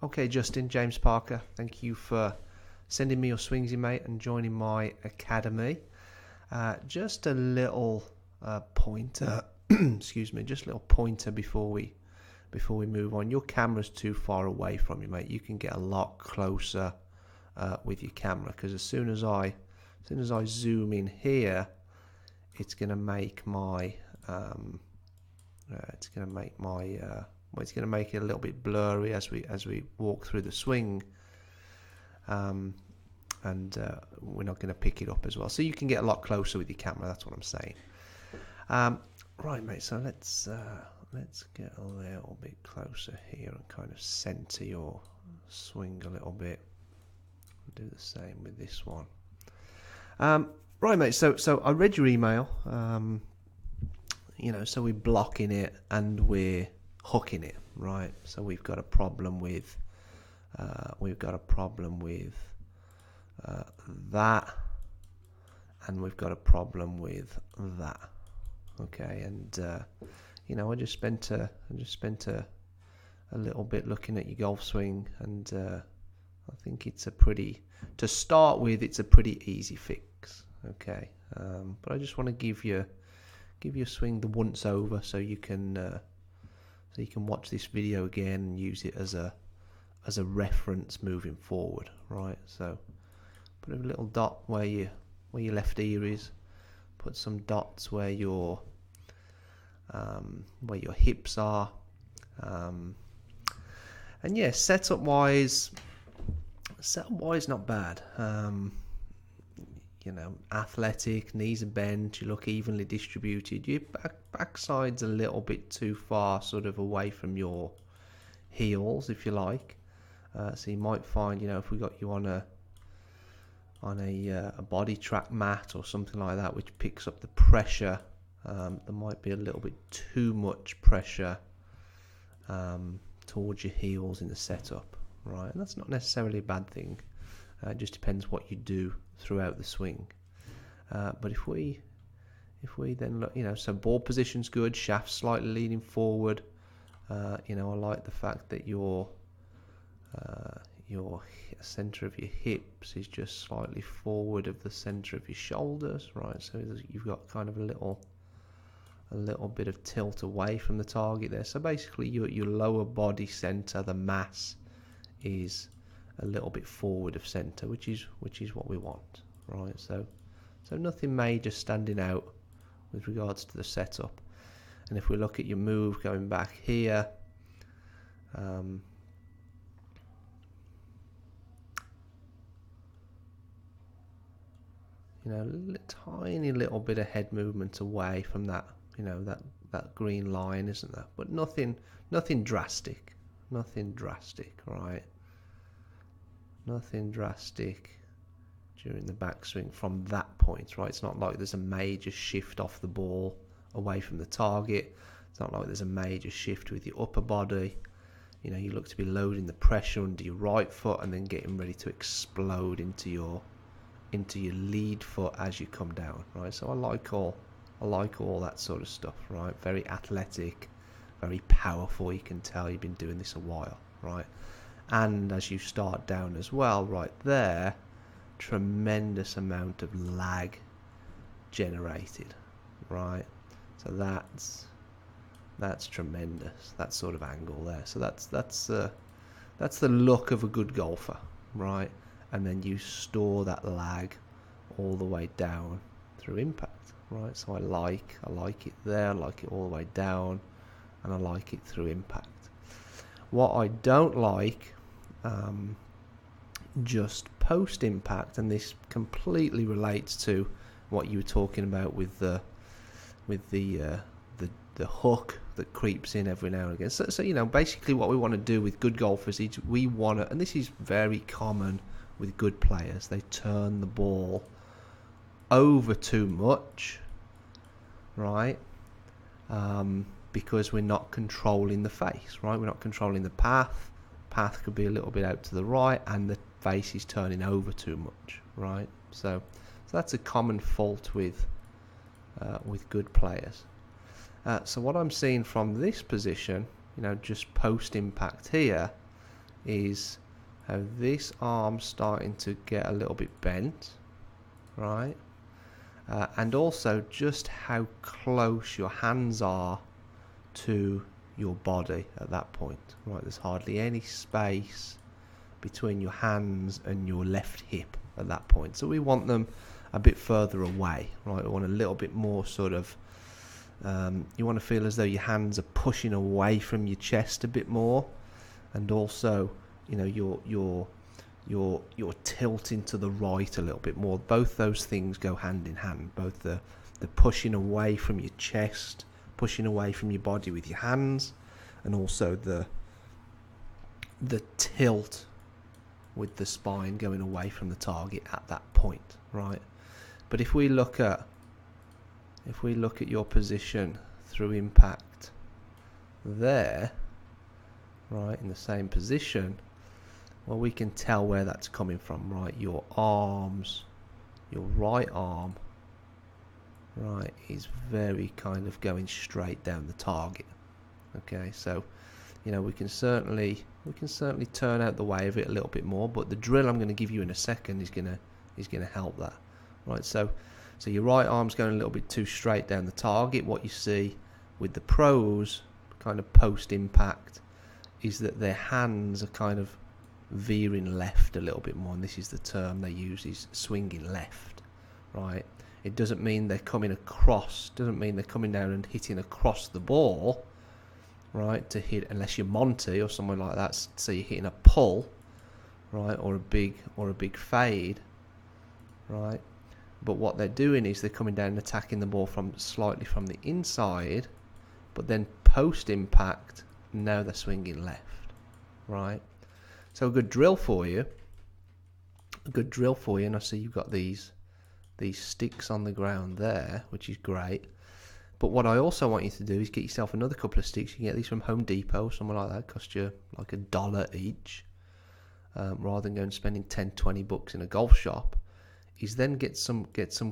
Okay, Justin, James Parker, thank you for sending me your swingsy, mate, and joining my academy. Just a little pointer, excuse me, just a little pointer before we move on. Your camera's too far away from you, mate. You can get a lot closer with your camera, because as soon as I zoom in here, it's gonna make my it's gonna make my it's going to make it a little bit blurry as we walk through the swing, and we're not going to pick it up as well. So you can get a lot closer with your camera. That's what I'm saying. Right, mate. So let's get a little bit closer here and kind of center your swing a little bit. Do the same with this one. Right, mate. So I read your email. So we're blocking it and we're hooking it, right? So we've got a problem with that, and we've got a problem with that. Okay, and I just spent a little bit looking at your golf swing, and I think it's a pretty easy fix. Okay, but I just want to give your swing the once over, so you can watch this video again and use it as a reference moving forward, right? So put a little dot where your left ear is. Put some dots where your hips are, and yeah, setup wise, not bad. Athletic, knees are bent, you look evenly distributed. Your backside's a little bit too far sort of away from your heels, if you like. So you might find, if we got you on a body track mat or something like that, which picks up the pressure, there might be a little bit too much pressure towards your heels in the setup, right? And that's not necessarily a bad thing. It just depends what you do throughout the swing. But if we then look, so ball position's good, shaft slightly leaning forward. I like the fact that your center of your hips is just slightly forward of the center of your shoulders, right? So you've got kind of a little bit of tilt away from the target there. So basically, your lower body center, the mass, is a little bit forward of center, which is what we want, right? So nothing major standing out with regards to the setup. And if we look at your move going back here, a tiny little bit of head movement away from that, that green line, isn't there? But nothing drastic, right? Nothing drastic during the backswing from that point, right? It's not like there's a major shift off the ball away from the target. It's not like there's a major shift with your upper body. You look to be loading the pressure under your right foot and then getting ready to explode into your lead foot as you come down, right? So I like all that sort of stuff, right? Very athletic, very powerful. You can tell you've been doing this a while, right? And as you start down as well, right there, tremendous amount of lag generated, right? So that's tremendous, that sort of angle there. So that's the look of a good golfer, right? And then you store that lag all the way down through impact, right? So I like it there, I like it all the way down, and I like it through impact. What I don't like, just post impact, and this completely relates to what you were talking about with the hook that creeps in every now and again. So basically what we want to do with good golfers is we want to, and this is very common with good players, they turn the ball over too much, right? Because we're not controlling the face, right? We're not controlling the path. Path could be a little bit out to the right, and the face is turning over too much, right? So that's a common fault with good players. So what I'm seeing from this position, just post impact here, is how this arm's starting to get a little bit bent, right? And also just how close your hands are to your body at that point, right? There's hardly any space between your hands and your left hip at that point, so we want them a bit further away, right? We want a little bit more sort of you want to feel as though your hands are pushing away from your chest a bit more, and also, you know, you're tilting to the right a little bit more. Both those things go hand in hand, both the pushing away from your chest, pushing away from your body with your hands, and also the tilt with the spine going away from the target at that point, right? But if we look at your position through impact there, right, in the same position, well, we can tell where that's coming from, right? Your arms, your right arm, right, is very kind of going straight down the target. Okay, so, you know, we can certainly turn out the way of it a little bit more, but the drill I'm going to give you in a second is going to help that, right? So your right arm's going a little bit too straight down the target. What you see with the pros, kind of post impact, is that their hands are kind of veering left a little bit more, and this is the term they use, is swinging left, right? It doesn't mean they're coming across, doesn't mean they're coming down and hitting across the ball, right, to hit, unless you're Monty or someone like that, so you're hitting a pull, right, or a big fade, right? But what they're doing is they're coming down and attacking the ball from slightly from the inside, but then post impact, now they're swinging left, right? So a good drill for you, and I see you've got these sticks on the ground there, which is great. But what I also want you to do is get yourself another couple of sticks. You can get these from Home Depot, somewhere like that, cost you like $1 each, rather than going and spending 10-20 bucks in a golf shop. Is then get some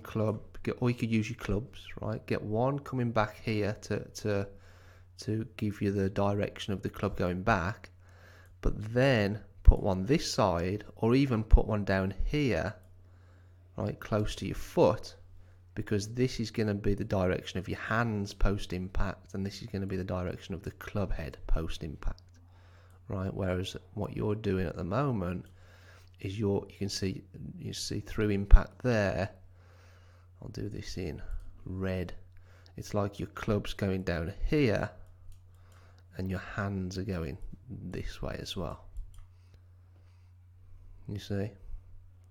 club, or you could use your clubs, right? Get one coming back here to give you the direction of the club going back, but then put one this side, or even put one down here, right, close to your foot, because this is going to be the direction of your hands post impact, and this is going to be the direction of the club head post impact, right? Whereas what you're doing at the moment is you see through impact there. I'll do this in red. It's like your club's going down here, and your hands are going this way as well. You see?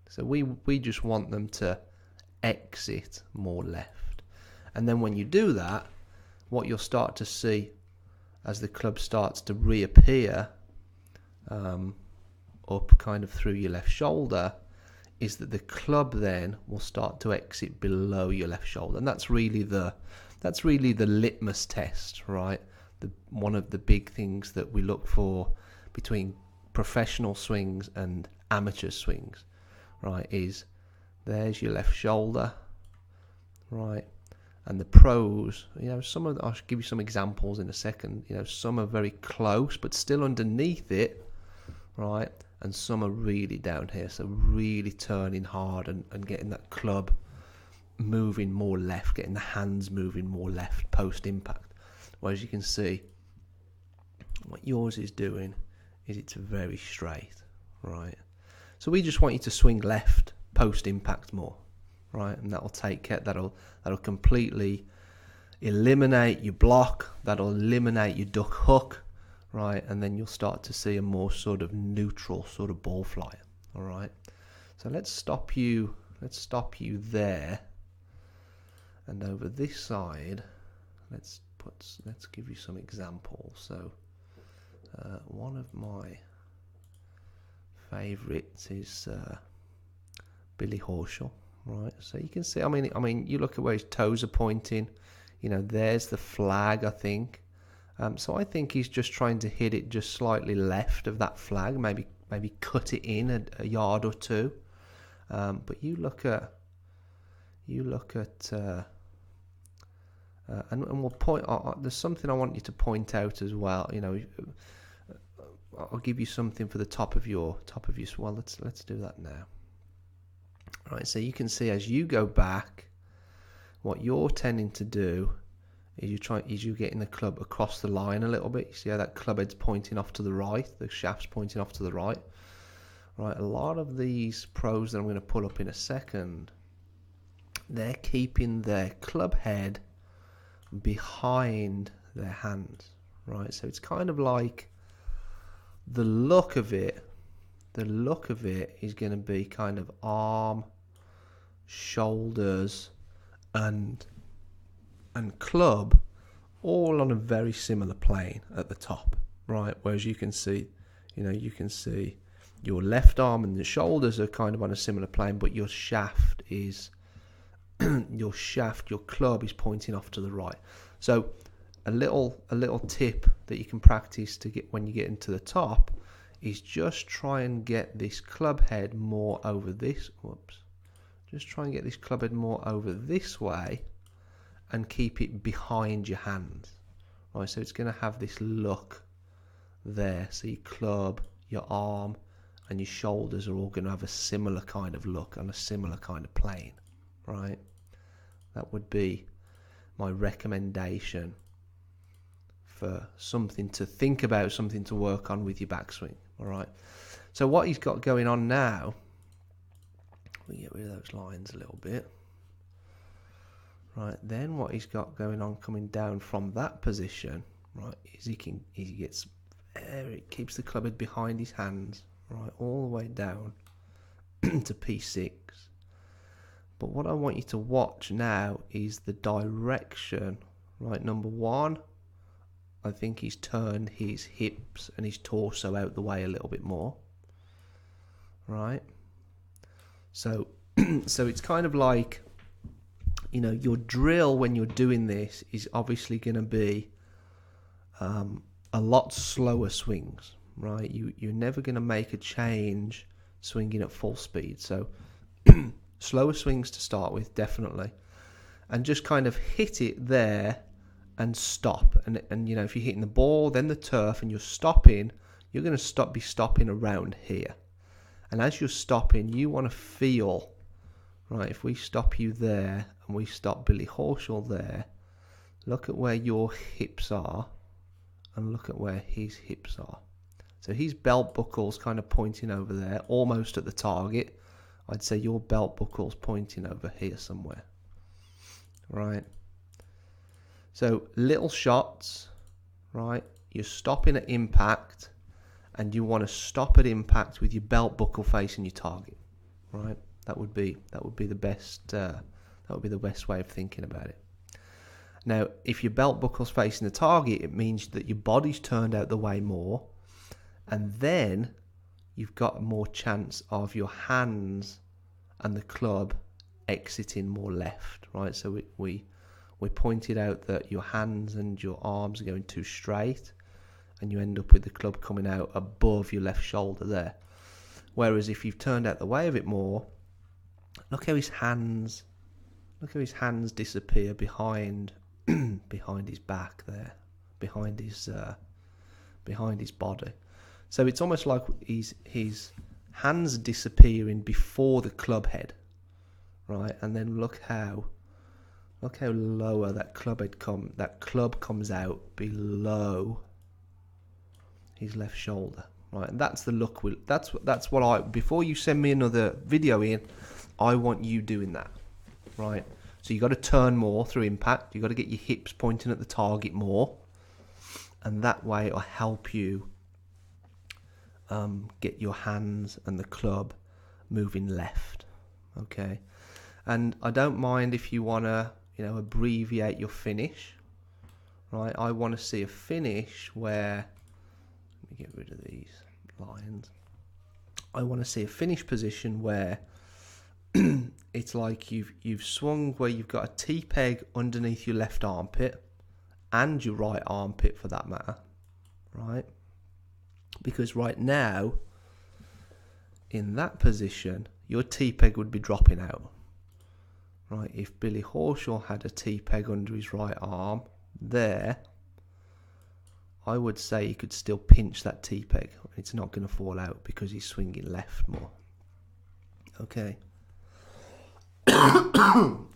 So we just want them to exit more left. And then when you do that, what you'll start to see as the club starts to reappear up kind of through your left shoulder is that the club then will start to exit below your left shoulder. And that's really the litmus test, right? One of the big things that we look for between professional swings and amateur swings, right, is there's your left shoulder, right? And the pros, you know, I'll give you some examples in a second. You know, some are very close but still underneath it, right? And some are really down here, so really turning hard and getting that club moving more left, getting the hands moving more left post impact. Whereas you can see what yours is doing is it's very straight, right? So we just want you to swing left post impact more, right? And that'll completely eliminate your block, that'll eliminate your duck hook, right? And then you'll start to see a more sort of neutral sort of ball flyer, all right? So let's stop you there, and over this side, let's give you some examples. So one of my favorites is Billy Horschel, right? So you can see, I mean, you look at where his toes are pointing. You know, there's the flag, I think. So I think he's just trying to hit it just slightly left of that flag, maybe cut it in a yard or two. But you look at, and we'll point. There's something I want you to point out as well. You know, I'll give you something for the top of your well, let's do that now. Right, so you can see as you go back, what you're tending to do is you're getting the club across the line a little bit. You see how that club head's pointing off to the right, the shaft's pointing off to the right. Right, a lot of these pros that I'm going to pull up in a second, they're keeping their club head behind their hands, right? So it's kind of like the look of it is going to be kind of arm, shoulders, and club all on a very similar plane at the top, right? Whereas you can see your left arm and the shoulders are kind of on a similar plane, but your shaft is your club is pointing off to the right. So a little tip that you can practice to get when you get into the top is just try and get this club head more over this. Just try and get this club head more over this way and keep it behind your hands. Right, so it's going to have this look there. So your club, your arm, and your shoulders are all going to have a similar kind of look on a similar kind of plane, right? That would be my recommendation for something to think about, something to work on with your backswing, all right? So what he's got going on now, we get rid of those lines a little bit. Right, then what he's got going on coming down from that position, right, is he keeps the club head behind his hands, right, all the way down to P6. But what I want you to watch now is the direction, right? Number one, I think he's turned his hips and his torso out the way a little bit more, right? So it's kind of like, your drill when you're doing this is obviously going to be a lot slower swings, right? You're never going to make a change swinging at full speed. So slower swings to start with, definitely. And just kind of hit it there and stop. And if you're hitting the ball, then the turf, and you're stopping, you're going to be stopping around here. And as you're stopping, you want to feel, right, if we stop you there and we stop Billy Horschel there, look at where your hips are and look at where his hips are. So his belt buckle's kind of pointing over there, almost at the target. I'd say your belt buckle's pointing over here somewhere, right? So little shots, right? You're stopping at impact, and you want to stop at impact with your belt buckle facing your target, right? That would be the best. That would be the best way of thinking about it. Now, if your belt buckle's facing the target, it means that your body's turned out the way more, and then you've got more chance of your hands and the club exiting more left, right? So we pointed out that your hands and your arms are going too straight, and you end up with the club coming out above your left shoulder there. Whereas if you've turned out the way of it more, look how his hands disappear behind his back there, behind his body. So it's almost like his hands disappearing before the club head, right? And then look how lower that club comes out below his left shoulder, right? And that's the look. That's what I. Before you send me another video in, I want you doing that, right? So you got to turn more through impact. You got to get your hips pointing at the target more, and that way it'll help you get your hands and the club moving left. Okay, and I don't mind if you want to, abbreviate your finish, right? I want to see a finish where, let me get rid of these lines. I want to see a finish position where it's like you've swung where you've got a T-peg underneath your left armpit and your right armpit for that matter, right? Because right now, in that position, your T-peg would be dropping out, right? If Billy Horschel had a T-peg under his right arm there, I would say he could still pinch that T-peg. It's not going to fall out because he's swinging left more. Okay.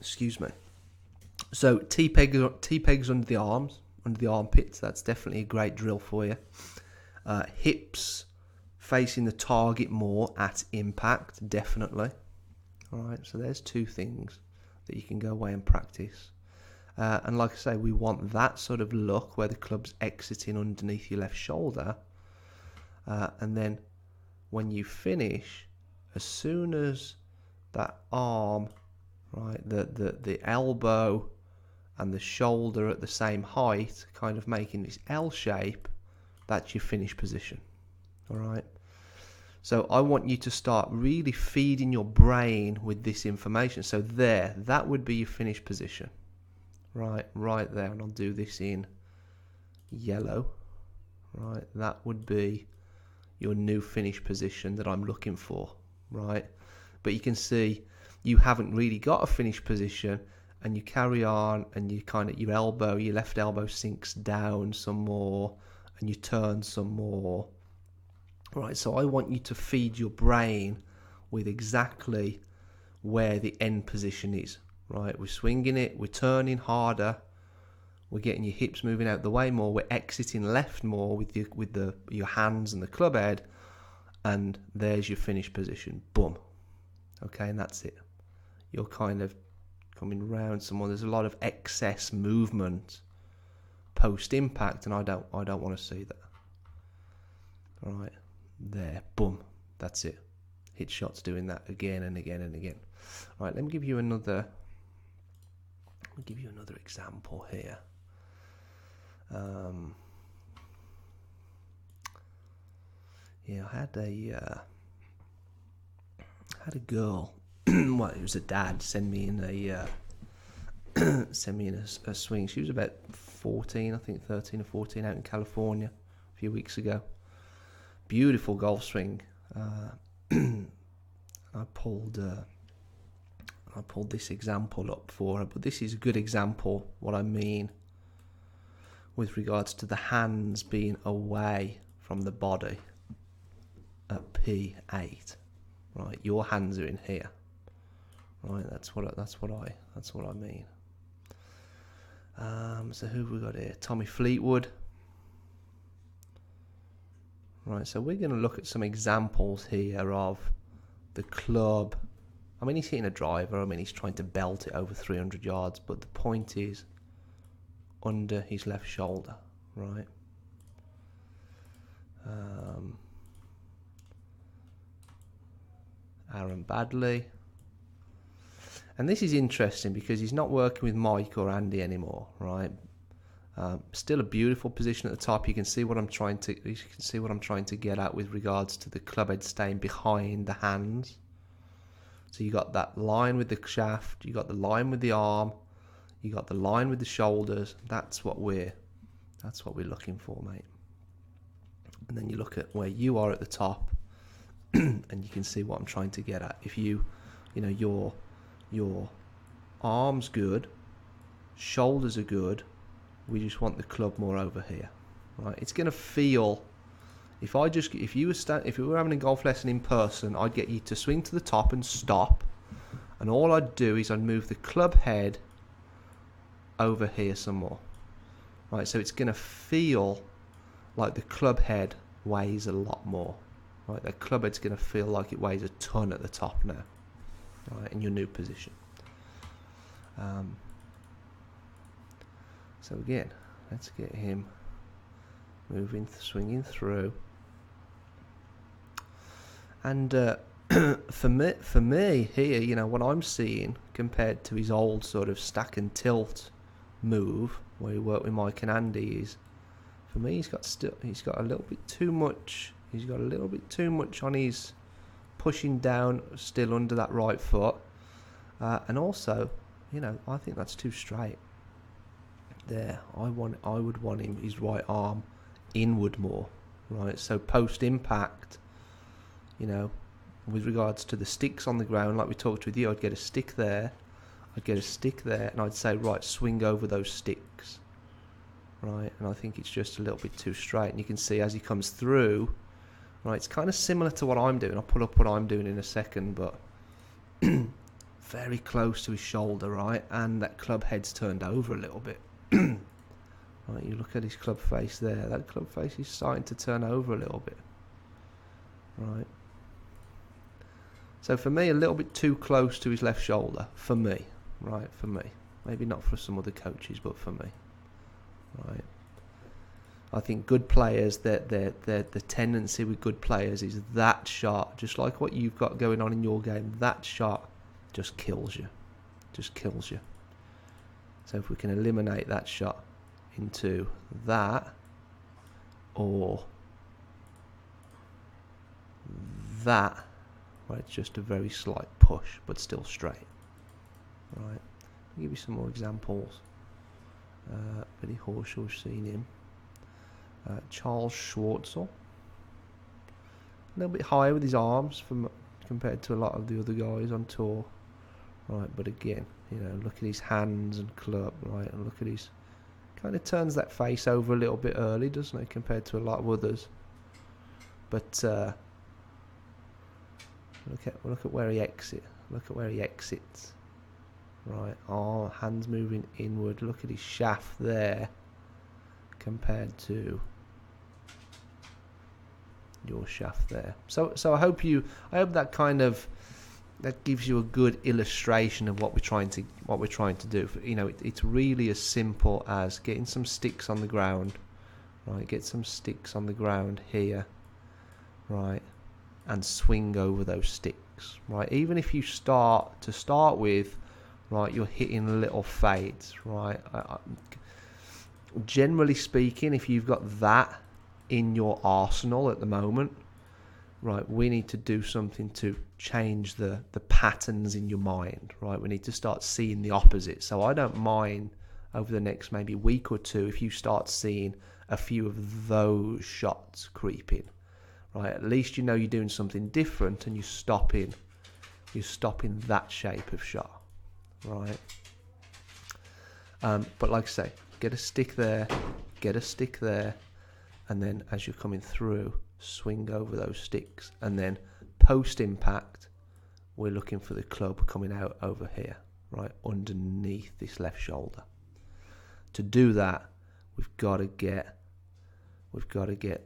Excuse me. So T-pegs under the arms, under the armpits. That's definitely a great drill for you. Hips facing the target more at impact, definitely. All right. So there's two things that you can go away and practice. And like I say, we want that sort of look where the club's exiting underneath your left shoulder. And then when you finish, as soon as that arm, right, the elbow and the shoulder at the same height, kind of making this L shape, that's your finish position. All right. So I want you to start really feeding your brain with this information. So there, that would be your finish position. Right there, and I'll do this in yellow. Right, that would be your new finish position that I'm looking for. Right, but you can see you haven't really got a finish position, and you carry on, and you kind of your left elbow sinks down some more, and you turn some more. Right, so I want you to feed your brain with exactly where the end position is. Right, we're swinging it, we're turning harder, we're getting your hips moving out the way more, we're exiting left more with your hands and the club head, and there's your finish position. Boom. Okay, and that's it. You're kind of coming round some more. There's a lot of excess movement post impact, and I don't want to see that. All right, there, boom, that's it. Hit shots doing that again and again and again. All right, let me give you another. I'll give you another example here. I had a girl. Well, it was a dad send me in a swing. She was about 14, I think 13 or 14, out in California a few weeks ago. Beautiful golf swing. I pulled this example up for her, but this is a good example what I mean with regards to the hands being away from the body at P8. Right, your hands are in here. Right, that's what I mean. So who have we got here? Tommy Fleetwood. Right, so we're going to look at some examples here of the club. I mean, he's hitting a driver. I mean, he's trying to belt it over 300 yards, but the point is under his left shoulder, right? Aaron Baddeley. And this is interesting because he's not working with Mike or Andy anymore, right? Still a beautiful position at the top. You can see what I'm trying to get at with regards to the club head staying behind the hands. So you got that line with the shaft, you got the line with the arm, you got the line with the shoulders. That's what we're looking for, mate. And then you look at where you are at the top, and you can see what I'm trying to get at. If your arms good, shoulders are good. We just want the club more over here, right? It's gonna feel. If we were having a golf lesson in person, I'd get you to swing to the top and stop, and all I'd do is I'd move the club head over here some more, right? So it's gonna feel like the club head weighs a lot more, right? The club head's gonna feel like it weighs a ton at the top now, right? In your new position. So again, let's get him moving, swinging through. And for me here, what I'm seeing compared to his old sort of stack and tilt move where he worked with Mike and Andy is, for me, he's got a little bit too much. He's got a little bit too much on his pushing down still under that right foot, and also, I think that's too straight. There, I would want his right arm inward more, right? So post impact, with regards to the sticks on the ground, like we talked with you, I'd get a stick there, and I'd say, right, swing over those sticks, right? And I think it's just a little bit too straight. And you can see as he comes through, right, it's kind of similar to what I'm doing. I'll pull up what I'm doing in a second, but very close to his shoulder, right? And that club head's turned over a little bit. Right, you look at his club face there. That club face is starting to turn over a little bit. Right. So for me, a little bit too close to his left shoulder. For me. Right, for me. Maybe not for some other coaches, but for me. Right. I think good players, the tendency with good players is that shot, just like what you've got going on in your game, that shot just kills you. Just kills you. So if we can eliminate that shot into that or that, right, it's just a very slight push but still straight. Right, I'll give you some more examples. Billy Horschel, we've seen him. Charles Schwartzel, a little bit higher with his arms compared to a lot of the other guys on tour. Right, but again, you know, look at his hands and club, right, and look at his, kind of turns that face over a little bit early, doesn't it, compared to a lot of others. But look at where he exits. Look at where he exits. Right, oh, hands moving inward. Look at his shaft there compared to your shaft there. So I hope that kind of, that gives you a good illustration of what we're trying to do. You know, it's really as simple as getting some sticks on the ground, right? Get some sticks on the ground here, right, and swing over those sticks, right? Even if you start with, right, you're hitting little fades, right? Generally speaking, if you've got that in your arsenal at the moment, right, we need to do something to change the patterns in your mind, right? We need to start seeing the opposite. So I don't mind over the next maybe week or two if you start seeing a few of those shots creeping, right? At least you know you're doing something different and you're stopping that shape of shot, right? But like I say, get a stick there, and then as you're coming through, swing over those sticks, and then post impact, we're looking for the club coming out over here, right, underneath this left shoulder. To do that, we've got to get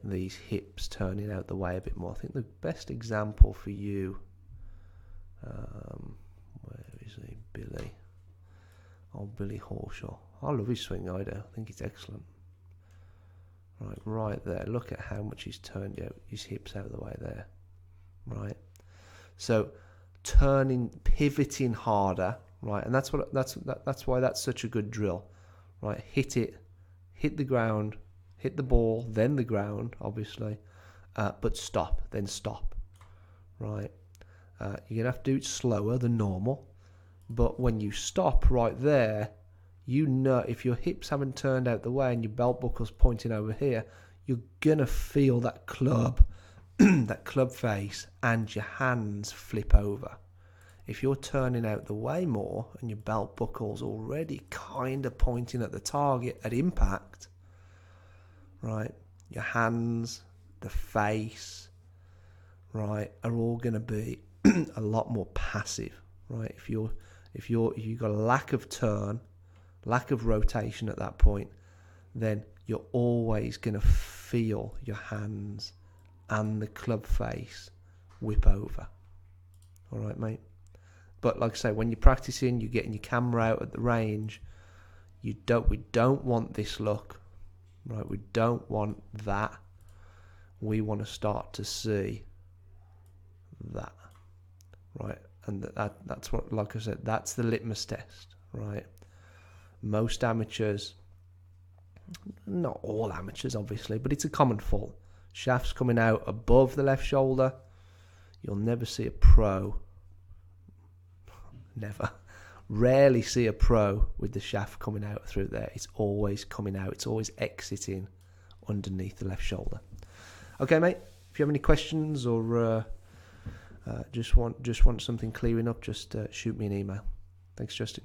these hips turning out the way a bit more. I think the best example for you, where is he, Billy? Oh, Billy Horschel. I love his swing, I do. I think it's excellent. Right there. Look at how much he's turned out his hips out of the way there. Right. So pivoting harder, right, and that's why that's such a good drill, right? Hit the ground, hit the ball, then the ground, obviously, but stop, right? You're gonna have to do it slower than normal, but when you stop right there, you know, if your hips haven't turned out the way and your belt buckle's pointing over here, you're gonna feel that club that club face and your hands flip over. If you're turning out the way more and your belt buckle's already kind of pointing at the target at impact, right, your hands, the face, right, are all going to be a lot more passive, right? If you've got a lack of turn, lack of rotation at that point, then you're always going to feel your hands and the club face whip over. All right, mate? But like I say, when you're practicing, you're getting your camera out at the range, we don't want this look, right? We don't want that. We want to start to see that, right? And that's what, like I said, that's the litmus test, right? Most amateurs, not all amateurs obviously, but it's a common fault. Shafts coming out above the left shoulder. You'll never see a pro, rarely see a pro with the shaft coming out through there. It's always coming out. It's always exiting underneath the left shoulder. Okay, mate, if you have any questions or just want something clearing up, just shoot me an email. Thanks, Justin.